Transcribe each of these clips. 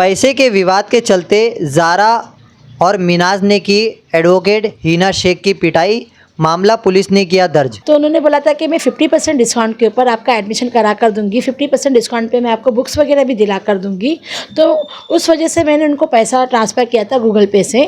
पैसे के विवाद के चलते ज़ारा और मिनाज ने की एडवोकेट हिना शेख की पिटाई, मामला पुलिस ने किया दर्ज। तो उन्होंने बोला था कि मैं 50% डिस्काउंट के ऊपर आपका एडमिशन करा कर दूंगी, 50% डिस्काउंट पे मैं आपको बुक्स वगैरह भी दिला कर दूंगी। तो उस वजह से मैंने उनको पैसा ट्रांसफ़र किया था गूगल पे से।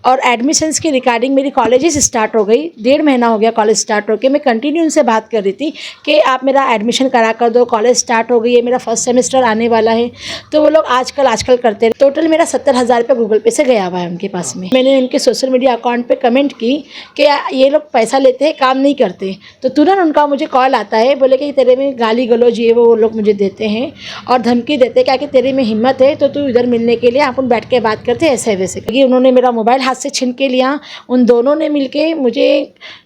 और एडमिशन्स की रिगार्डिंग मेरी कॉलेजेस स्टार्ट हो गई, 1.5 महीना हो गया कॉलेज स्टार्ट होकर। मैं कंटिन्यू उनसे बात कर रही थी कि आप मेरा एडमिशन करा कर दो, कॉलेज स्टार्ट हो गई है, मेरा फर्स्ट सेमेस्टर आने वाला है। तो वो लोग आजकल करते हैं। टोटल मेरा 70,000 रुपये गूगल पे से गया हुआ है उनके पास में। मैंने उनके सोशल मीडिया अकाउंट पे कमेंट की कि ये लोग पैसा लेते हैं, काम नहीं करते। तो तुरंत उनका मुझे कॉल आता है, बोले कि तेरे में गाली गलौज ये वो लोग मुझे देते हैं और धमकी देते हैं, क्या कि तेरे में हिम्मत है तो तू इधर मिलने के लिए अपन बैठ के बात करते हैं ऐसे वैसे। क्योंकि उन्होंने मेरा मोबाइल हाथ से छीन के लिया। उन दोनों ने मिलके मुझे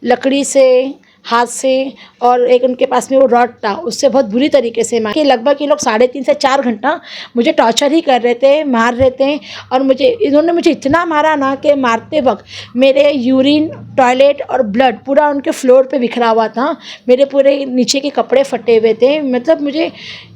लकड़ी से, हाथ से, और एक उनके पास में वो रॉड था उससे बहुत बुरी तरीके से मार के लगभग ये लोग 3.5 से 4 घंटा मुझे टॉर्चर ही कर रहे थे, मार रहे थे। और इन्होंने मुझे इतना मारा ना कि मारते वक्त मेरे यूरिन, टॉयलेट और ब्लड पूरा उनके फ्लोर पे बिखरा हुआ था। मेरे पूरे नीचे के कपड़े फटे हुए थे, मतलब मुझे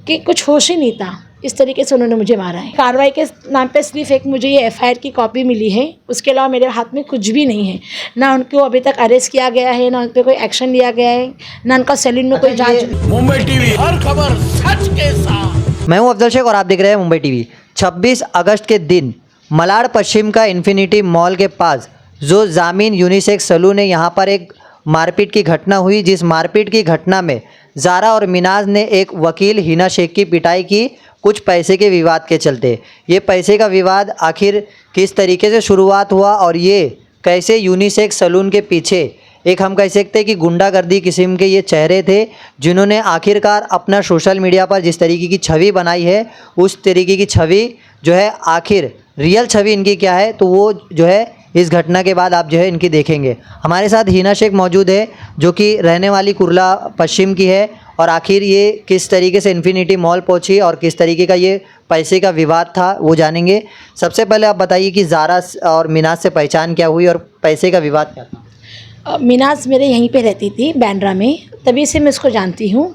कि कुछ होश ही नहीं था। इस तरीके से उन्होंने मुझे मारा है। कार्रवाई के नाम पे सिर्फ एक मुझे ये FIR की कॉपी मिली है, उसके अलावा मेरे हाथ में कुछ भी नहीं है। ना उनको अभी तक अरेस्ट किया गया है, ना उन पर कोई एक्शन लिया गया है, ना उनका सैलून में कोई जांच। मुंबई टीवी, हर खबर सच के साथ। मैं हूं अफजल शेख और आप देख रहे हैं मुंबई टीवी। 26 अगस्त के दिन मलाड पश्चिम का इन्फिनिटी मॉल के पास जो जामीन यूनिसेक्स सैलून है, यहाँ पर एक मारपीट की घटना हुई, जिस मारपीट की घटना में ज़ारा और मिनाज ने एक वकील हिना शेख की पिटाई की, कुछ पैसे के विवाद के चलते। ये पैसे का विवाद आखिर किस तरीके से शुरुआत हुआ और ये कैसे यूनिसेक्स सैलून के पीछे एक हम कह सकते हैं कि गुंडागर्दी किस्म के ये चेहरे थे, जिन्होंने आखिरकार अपना सोशल मीडिया पर जिस तरीके की छवि बनाई है, उस तरीके की छवि जो है आखिर रियल छवि इनकी क्या है, तो वो जो है इस घटना के बाद आप जो है इनकी देखेंगे। हमारे साथ हिना शेख मौजूद है, जो कि रहने वाली कुर्ला पश्चिम की है, और आखिर ये किस तरीके से इन्फिनिटी मॉल पहुंची और किस तरीके का ये पैसे का विवाद था वो जानेंगे। सबसे पहले आप बताइए कि ज़ारा और मिनाज से पहचान क्या हुई और पैसे का विवाद क्या था। मिनाज मेरे यहीं पे रहती थी बांद्रा में, तभी से मैं उसको जानती हूँ,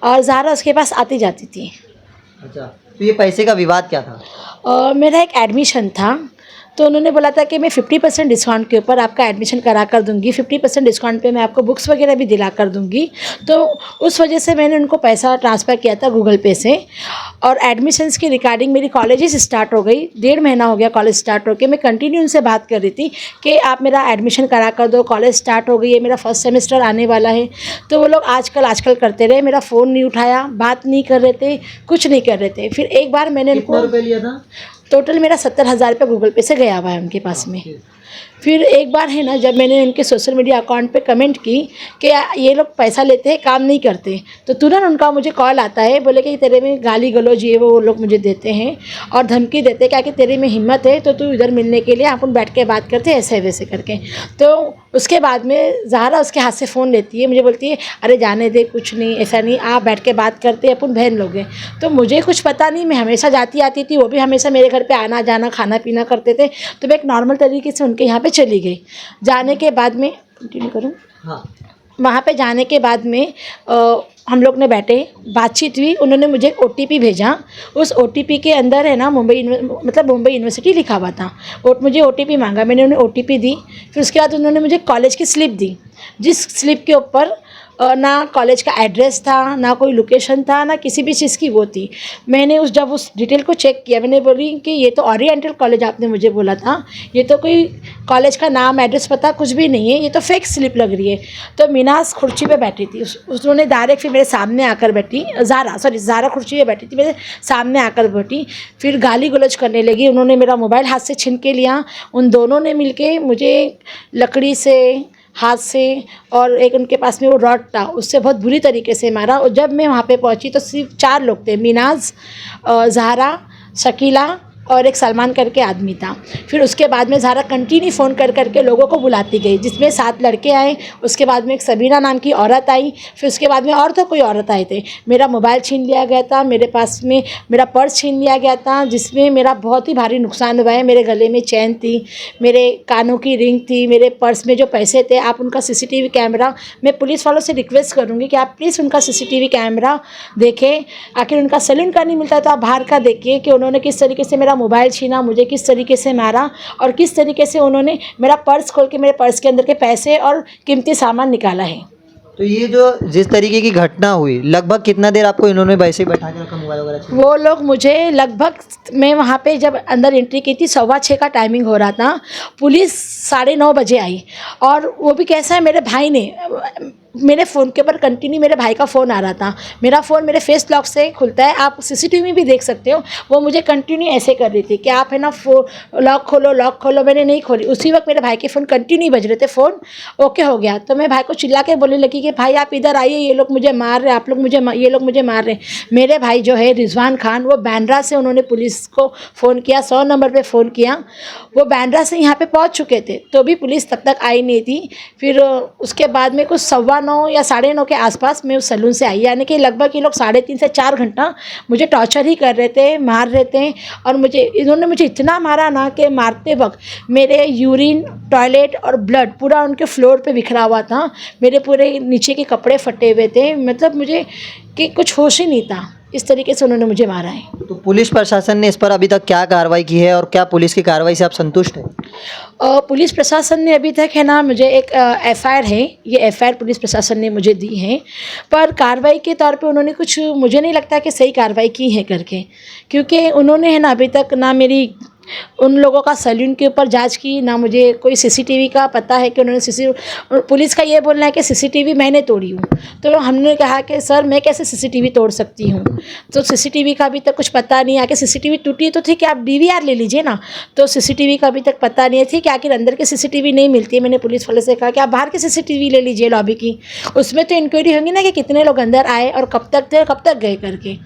और ज़ारा उसके पास आती जाती थी। अच्छा, तो ये पैसे का विवाद क्या था। मेरा एक एडमिशन था, तो उन्होंने बोला था कि मैं 50% डिस्काउंट के ऊपर आपका एडमिशन करा कर दूंगी, 50% डिस्काउंट पे मैं आपको बुक्स वगैरह भी दिला कर दूंगी। तो उस वजह से मैंने उनको पैसा ट्रांसफ़र किया था गूगल पे से। और एडमिशन्स की रिगार्डिंग मेरी कॉलेजेस स्टार्ट हो गई, 1.5 महीना हो गया कॉलेज स्टार्ट होकर। मैं कंटिन्यू उनसे बात कर रही थी कि आप मेरा एडमिशन करा कर दो, कॉलेज स्टार्ट हो गई है, मेरा फर्स्ट सेमेस्टर आने वाला है। तो वो लोग आजकल करते रहे, मेरा फ़ोन नहीं उठाया, बात नहीं कर रहे थे, कुछ नहीं कर रहे थे। फिर एक बार मैंने उनको लिया था। टोटल मेरा 70,000 रुपये गूगल पे से गया हुआ है उनके पास में। फिर एक बार है ना, जब मैंने उनके सोशल मीडिया अकाउंट पे कमेंट की कि ये लोग पैसा लेते हैं, काम नहीं करते। तो तुरंत उनका मुझे कॉल आता है, बोले कि तेरे में गाली गलौज ये वो लोग मुझे देते हैं और धमकी देते हैं, क्या कि तेरे में हिम्मत है तो तू इधर मिलने के लिए अपन बैठ के बात करते हैं ऐसे वैसे करके। तो उसके बाद में ज़ारा उसके हाथ से फ़ोन लेती है, मुझे बोलती है अरे जाने दे, कुछ नहीं, ऐसा नहीं, आप बैठ के बात करते हैं, अपन बहन लोग हैं। तो मुझे कुछ पता नहीं, मैं हमेशा जाती आती थी, वो भी हमेशा मेरे घर पे आना जाना, खाना पीना करते थे। तो मैं एक नॉर्मल तरीके से उनके यहाँ पे चली गई। जाने के बाद में कंटिन्यू करूँ, हाँ, वहाँ पे जाने के बाद में हम लोग ने बैठे, बातचीत हुई। उन्होंने मुझे एक OTP भेजा, उस OTP के अंदर है ना मुंबई यूनिवर्सिटी लिखा हुआ था। मुझे OTP मांगा, मैंने उन्हें OTP दी। फिर उसके बाद उन्होंने मुझे कॉलेज की स्लिप दी, जिस स्लिप के ऊपर ना कॉलेज का एड्रेस था, ना कोई लोकेशन था, ना किसी भी चीज़ की वो थी। मैंने जब उस डिटेल को चेक किया, मैंने बोली कि ये तो ओरिएंटल कॉलेज आपने मुझे बोला था, ये तो कोई कॉलेज का नाम, एड्रेस, पता कुछ भी नहीं है, ये तो फेक स्लिप लग रही है। तो मिनाज कुर्सी पे बैठी थी, उन्होंने डायरेक्ट फिर मेरे सामने आकर बैठी, ज़ारा कुर्सी पे बैठी थी, मेरे सामने आकर बैठी। फिर गाली गलौज करने लगी। उन्होंने मेरा मोबाइल हाथ से छीन के लिया। उन दोनों ने मिलके मुझे लकड़ी से, हाथ से, और एक उनके पास में वो रॉड था उससे बहुत बुरी तरीके से मारा। और जब मैं वहाँ पे पहुँची तो सिर्फ 4 लोग थे, मिनाज, ज़ारा, शकीला और एक सलमान करके आदमी था। फिर उसके बाद में ज़ारा कंटिन्यू फ़ोन कर करके लोगों को बुलाती गई, जिसमें 7 लड़के आए, उसके बाद में एक सबीना नाम की औरत आई, फिर उसके बाद में और तो कोई औरत आए थे। मेरा मोबाइल छीन लिया गया था, मेरे पास में मेरा पर्स छीन लिया गया था, जिसमें मेरा बहुत ही भारी नुकसान हुआ है। मेरे गले में चैन थी, मेरे कानों की रिंग थी, मेरे पर्स में जो पैसे थे। आप उनका CCTV कैमरा, मैं पुलिस वालों से रिक्वेस्ट करूँगी कि आप प्लीज़ उनका CCTV कैमरा देखें। आखिर उनका सैलून का नहीं मिलता तो आप बाहर का देखिए कि उन्होंने किस तरीके से मेरा मोबाइल छीना, मुझे किस तरीके से मारा और किस तरीके से उन्होंने मेरा पर्स खोल के मेरे पर्स के अंदर के पैसे और कीमती सामान निकाला है। तो ये जो जिस तरीके की घटना हुई, लगभग कितना देर आपको इन्होंने वैसे ही बैठा के रखा, मोबाइल वगैरह छीना? वो लोग मुझे लगभग, मैं वहाँ पे जब अंदर एंट्री की थी 6:15 का टाइमिंग हो रहा था, पुलिस 9:30 बजे आई। और वो भी कैसा है, मेरे भाई ने मेरे फ़ोन के ऊपर कंटिन्यू मेरे भाई का फ़ोन आ रहा था। मेरा फ़ोन मेरे फेस लॉक से खुलता है, आप सीसीटीवी में भी देख सकते हो। वो मुझे कंटिन्यू ऐसे कर रही थी कि आप है ना लॉक खोलो। मैंने नहीं खोली। उसी वक्त मेरे भाई के फ़ोन कंटिन्यू बज रहे थे। फ़ोन ओके हो गया तो मैं भाई को चिल्ला के बोलने लगी कि भाई आप इधर आइए, ये लोग मुझे मार रहे, ये लोग मुझे मार रहे। मेरे भाई जो है रिजवान खान, वो बांद्रा से उन्होंने पुलिस को फ़ोन किया, 100 नंबर पर फ़ोन किया। वो बांद्रा से यहाँ पर पहुँच चुके थे तो भी पुलिस तब तक आई नहीं थी। फिर उसके बाद में कुछ 9:15 या 9:30 के आसपास मैं उस सैलून से आई, यानी कि लगभग ये लोग 3.5 से 4 घंटा मुझे टॉर्चर ही कर रहे थे, मार रहे थे। और इन्होंने मुझे इतना मारा ना कि मारते वक्त मेरे यूरिन, टॉयलेट और ब्लड पूरा उनके फ्लोर पे बिखरा हुआ था। मेरे पूरे नीचे के कपड़े फटे हुए थे, मतलब मुझे कि कुछ होश ही नहीं था। इस तरीके से उन्होंने मुझे मारा है। तो पुलिस प्रशासन ने इस पर अभी तक क्या कार्रवाई की है और क्या पुलिस की कार्रवाई से आप संतुष्ट हैं? पुलिस प्रशासन ने अभी तक है ना, मुझे एक एफआईआर है, ये एफआईआर पुलिस प्रशासन ने मुझे दी है, पर कार्रवाई के तौर पे उन्होंने कुछ, मुझे नहीं लगता कि सही कार्रवाई की है करके, क्योंकि उन्होंने है ना अभी तक ना मेरी उन लोगों का सैलून के ऊपर जांच की, ना मुझे कोई सीसीटीवी का पता है कि उन्होंने पुलिस का ये बोलना है कि सीसीटीवी मैंने तोड़ी हूँ। तो हमने कहा कि सर मैं कैसे सीसीटीवी तोड़ सकती हूँ, तो सीसीटीवी का अभी तक कुछ पता नहीं। आके सीसीटीवी टूटी है तो ठीक है, आप डीवीआर ले लीजिए ना। तो सीसीटीवी का अभी तक पता नहीं है, ठीक है, आखिर अंदर की सीसीटीवी नहीं मिलती है। मैंने पुलिस वाले से कहा कि आप बाहर की सीसीटीवी ले लीजिए लॉबी की, उसमें तो इंक्वायरी होगी ना कि कितने लोग अंदर आए और कब तक थे, कब तक गए करके।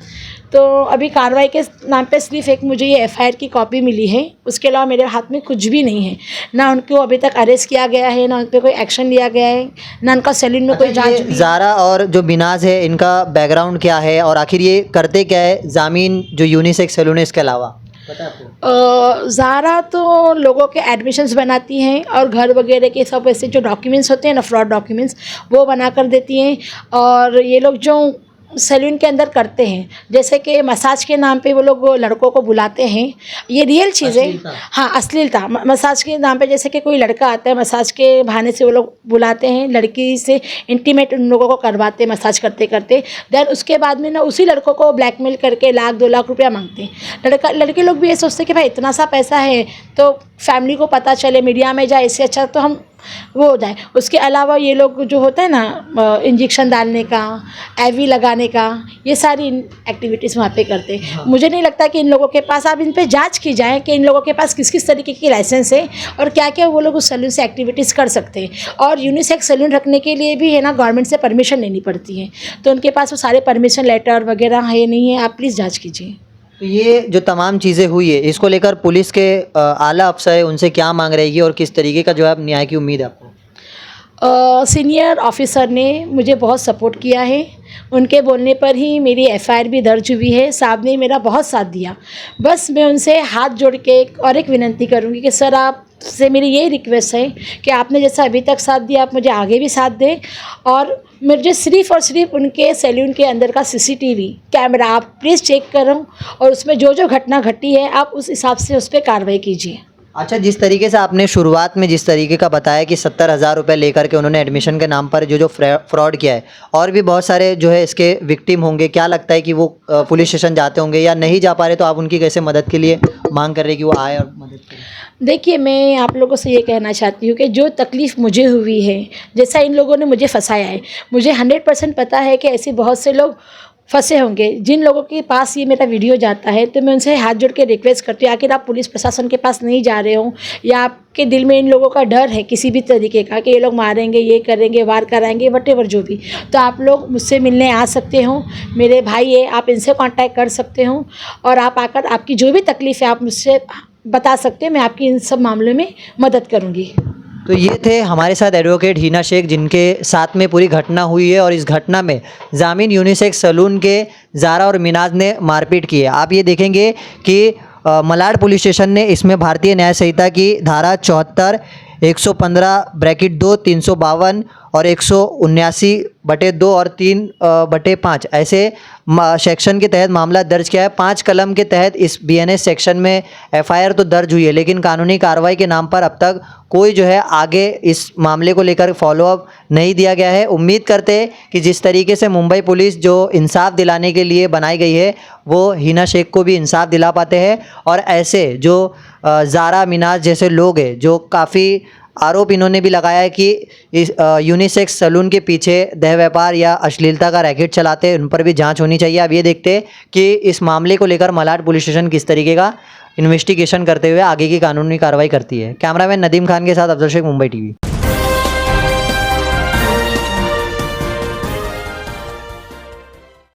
तो अभी कार्रवाई के नाम पे सिर्फ एक मुझे ये एफआईआर की कॉपी मिली है, उसके अलावा मेरे हाथ में कुछ भी नहीं है। ना उनको अभी तक अरेस्ट किया गया है, ना उन पर कोई एक्शन लिया गया है, ना उनका सैलून में कोई जांच भी। ज़ारा और जो बिनाज है, इनका बैकग्राउंड क्या है और आखिर ये करते क्या है? जामीन जो यूनिसेक्स सैलून है इसके अलावा पता है आपको? ज़ारा तो लोगों के एडमिशन्स बनाती हैं और घर वगैरह के सब ऐसे जो डॉक्यूमेंट्स होते हैं ना, फ्रॉड डॉक्यूमेंट्स, वो बना कर देती हैं। और ये लोग जो सैलून के अंदर करते हैं, जैसे कि मसाज के नाम पे वो लोग लड़कों को बुलाते हैं, ये रियल चीज़ है। हाँ, अश्लीलता। मसाज के नाम पे जैसे कि कोई लड़का आता है, मसाज के बहाने से वो लोग बुलाते हैं, लड़की से इंटीमेट उन लोगों को करवाते हैं मसाज करते करते। देन उसके बाद में ना उसी लड़कों को ब्लैकमेल करके 1-2 लाख रुपया मांगते हैं। लड़के लोग भी ये सोचते हैं कि भाई इतना सा पैसा है तो फैमिली को पता चले, मीडिया में जाए, इससे अच्छा तो हम वो हो जाए। उसके अलावा ये लोग जो होता है ना, इंजेक्शन डालने का, आईवी लगाने का, ये सारी एक्टिविटीज़ वहाँ पे करते हैं। मुझे नहीं लगता कि इन लोगों के पास, आप इन पे जांच की जाए कि इन लोगों के पास किस किस तरीके की लाइसेंस है और क्या क्या वो लोग उस सैलून से एक्टिविटीज़ कर सकते हैं। और यूनिसेक्स सैलून रखने के लिए भी है ना गवर्नमेंट से परमिशन लेनी पड़ती है, तो उनके पास वो सारे परमिशन लेटर वगैरह है नहीं है। आप प्लीज़ जाँच कीजिए। तो ये जो तमाम चीज़ें हुई है, इसको लेकर पुलिस के आला अफसर है, उनसे क्या मांग रहेगी और किस तरीके का जो है न्याय की उम्मीद है आपको? सीनियर ऑफिसर ने मुझे बहुत सपोर्ट किया है, उनके बोलने पर ही मेरी एफआईआर भी दर्ज हुई है। साहब ने मेरा बहुत साथ दिया। बस मैं उनसे हाथ जोड़ के एक विनती करूँगी कि सर आपसे मेरी यही रिक्वेस्ट है कि आपने जैसा अभी तक साथ दिया, आप मुझे आगे भी साथ दें। और मुझे सिर्फ़ और सिर्फ उनके सैलून के अंदर का सीसीटीवी कैमरा आप प्लीज़ चेक करो और उसमें जो जो घटना घटी है आप उस हिसाब से उस पर कार्रवाई कीजिए। अच्छा, जिस तरीके से आपने शुरुआत में जिस तरीके का बताया कि 70,000 रुपये लेकर के उन्होंने एडमिशन के नाम पर जो फ्रॉड किया है, और भी बहुत सारे जो है इसके विक्टिम होंगे, क्या लगता है कि वो पुलिस स्टेशन जाते होंगे या नहीं जा पा रहे, तो आप उनकी कैसे मदद के लिए मांग कर रहे हैं कि वो आए और मदद करें? देखिए, मैं आप लोगों से ये कहना चाहती हूँ कि जो तकलीफ़ मुझे हुई है, जैसा इन लोगों ने मुझे फंसाया है, मुझे 100% पता है कि ऐसे बहुत से लोग फंसे होंगे। जिन लोगों के पास ये मेरा वीडियो जाता है तो मैं उनसे हाथ जोड़ के रिक्वेस्ट करती हूँ, आखिर आप पुलिस प्रशासन के पास नहीं जा रहे हो या आपके दिल में इन लोगों का डर है किसी भी तरीके का कि ये लोग मारेंगे, ये करेंगे, वार कराएंगे, वटेवर जो भी, तो आप लोग मुझसे मिलने आ सकते हो। मेरे भाई है, आप इनसे कांटेक्ट कर सकते हो और आप आकर आपकी जो भी तकलीफ़ है आप मुझसे बता सकते हैं। मैं आपकी इन सब मामलों में मदद करूँगी। तो ये थे हमारे साथ एडवोकेट हिना शेख, जिनके साथ में पूरी घटना हुई है और इस घटना में जामीन यूनिसेक्स सैलून के ज़ारा और मिनाज ने मारपीट की है। आप ये देखेंगे कि मलाड पुलिस स्टेशन ने इसमें भारतीय न्याय संहिता की धारा 74, 115(2), 352 और 179/2 और 3/5 ऐसे सेक्शन के तहत मामला दर्ज किया है। 5 कलम के तहत इस बीएनएस सेक्शन में एफआईआर तो दर्ज हुई है, लेकिन कानूनी कार्रवाई के नाम पर अब तक कोई जो है आगे इस मामले को लेकर फॉलोअप नहीं दिया गया है। उम्मीद करते हैं कि जिस तरीके से मुंबई पुलिस जो इंसाफ दिलाने के लिए बनाई गई है वो हिना शेख को भी इंसाफ दिला पाते हैं, और ऐसे जो ज़ारा मिनाज जैसे लोग हैं जो काफ़ी आरोप इन्होंने भी लगाया है कि इस यूनिसेक्स सैलून के पीछे देह व्यापार या अश्लीलता का रैकेट चलाते हैं, उन पर भी जांच होनी चाहिए। अब ये देखते हैं कि इस मामले को लेकर मलाड पुलिस स्टेशन किस तरीके का इन्वेस्टिगेशन करते हुए आगे की कानूनी कार्रवाई करती है। कैमरामैन नदीम खान के साथ अफजल शेख, मुंबई टीवी।